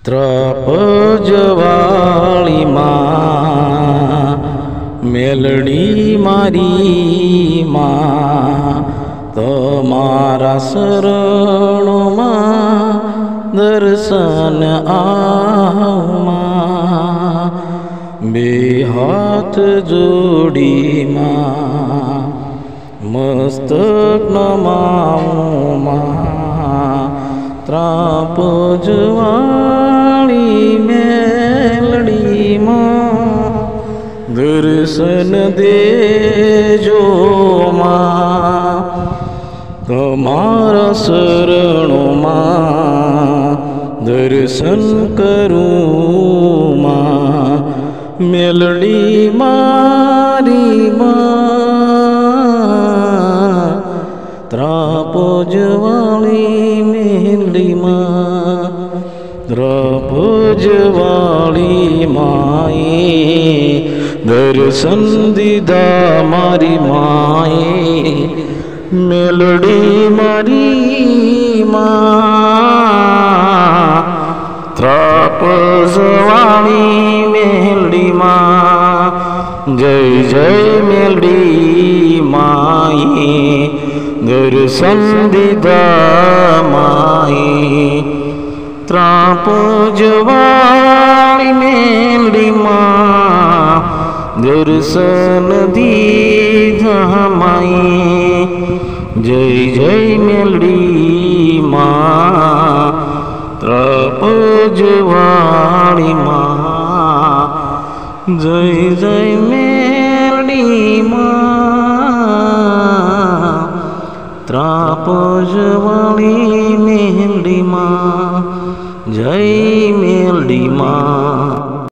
ત્રપજવાળી માં મેલડી મારી માં તમારા શરણોમાં દર્શન આવમાં બે હાથ જોડી માં મસ્તક નમાવું માં ત્રાપજવાળી મેલડી માં દર્શન દેજો માં તમારા શરણોમાં દર્શન કરું માં મેલડી મારી માં ત્રાપજવાળી મેલડી માં ત્રાપજવાળી માએ દર્શન દીધા મારી માએ મેલડી મારી માં ત્રાપજવાળી મેલડી માં જય જય મેલડી માએ દર્શન દીધા માએ ત્રાપજવાળી મેલડી માં દર્શન દીધા માએ જય જય મેલડી માં ત્રાપજવાળી માં જય જય મેલડી માં ત્રાપજવાળી મેલડી માં જય મેલડી માં।